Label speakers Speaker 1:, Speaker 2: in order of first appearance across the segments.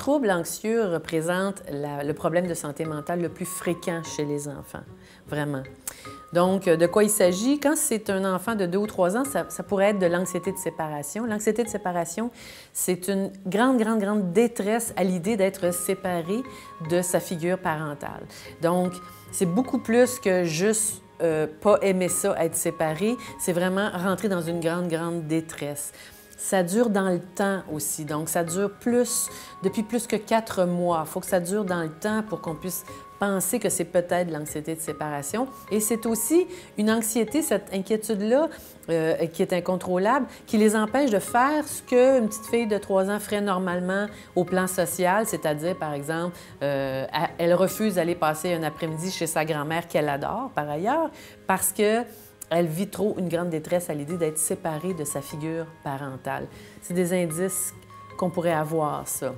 Speaker 1: troubles anxieux représentent le problème de santé mentale le plus fréquent chez les enfants, vraiment. Donc, de quoi il s'agit? Quand c'est un enfant de 2 ou 3 ans, ça pourrait être de l'anxiété de séparation. L'anxiété de séparation, c'est une grande détresse à l'idée d'être séparé de sa figure parentale. Donc, c'est beaucoup plus que juste pas aimer ça, être séparé. C'est vraiment rentrer dans une grande détresse. Ça dure dans le temps aussi, donc ça dure depuis plus que 4 mois. Il faut que ça dure dans le temps pour qu'on puisse penser que c'est peut-être l'anxiété de séparation. Et c'est aussi une anxiété, cette inquiétude-là, qui est incontrôlable, qui les empêche de faire ce qu'une petite fille de 3 ans ferait normalement au plan social, c'est-à-dire, par exemple, elle refuse d'aller passer un après-midi chez sa grand-mère qu'elle adore, par ailleurs, parce que elle vit trop une grande détresse à l'idée d'être séparée de sa figure parentale. C'est des indices qu'on pourrait avoir, ça.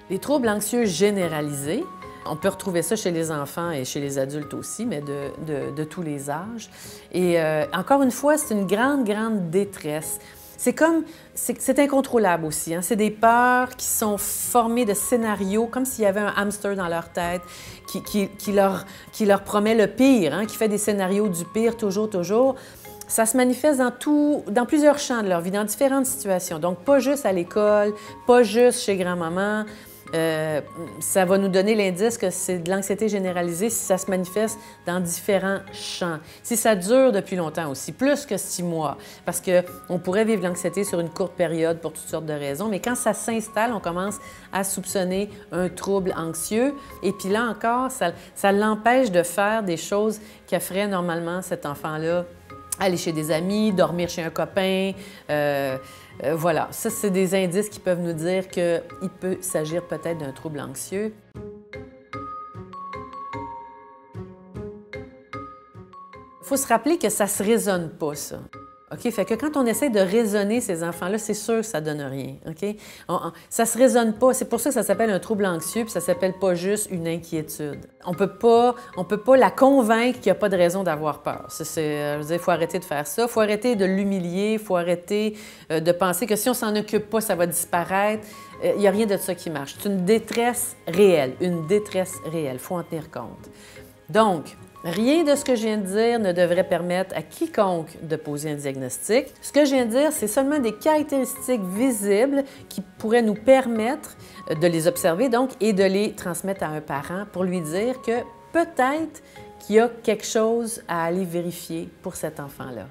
Speaker 1: Les troubles anxieux généralisés, on peut retrouver ça chez les enfants et chez les adultes aussi, mais de tous les âges. Et encore une fois, c'est une grande détresse. C'est incontrôlable aussi, hein? C'est des peurs qui sont formées de scénarios, comme s'il y avait un hamster dans leur tête qui leur promet le pire, hein? Qui fait des scénarios du pire toujours. Ça se manifeste dans plusieurs champs de leur vie, dans différentes situations. Donc, pas juste à l'école, pas juste chez grand-maman. Ça va nous donner l'indice que c'est de l'anxiété généralisée si ça se manifeste dans différents champs. Si ça dure depuis longtemps aussi, plus que 6 mois, parce qu'on pourrait vivre l'anxiété sur une courte période pour toutes sortes de raisons, mais quand ça s'installe, on commence à soupçonner un trouble anxieux. Et puis là encore, ça l'empêche de faire des choses que ferait normalement cet enfant-là. Aller chez des amis, dormir chez un copain, voilà. Ça, c'est des indices qui peuvent nous dire qu'il peut s'agir peut-être d'un trouble anxieux. Il faut se rappeler que ça ne se raisonne pas, ça. OK? Fait que quand on essaie de raisonner ces enfants-là, c'est sûr que ça ne donne rien. OK? Ça ne se raisonne pas. C'est pour ça que ça s'appelle un trouble anxieux, puis ça ne s'appelle pas juste une inquiétude. On peut pas la convaincre qu'il n'y a pas de raison d'avoir peur. Je veux dire, il faut arrêter de faire ça. Il faut arrêter de l'humilier. Il faut arrêter de penser que si on ne s'en occupe pas, ça va disparaître. Il n'y a rien de ça qui marche. C'est une détresse réelle. Une détresse réelle. Il faut en tenir compte. Donc, rien de ce que je viens de dire ne devrait permettre à quiconque de poser un diagnostic. Ce que je viens de dire, c'est seulement des caractéristiques visibles qui pourraient nous permettre de les observer donc et de les transmettre à un parent pour lui dire que peut-être qu'il y a quelque chose à aller vérifier pour cet enfant-là.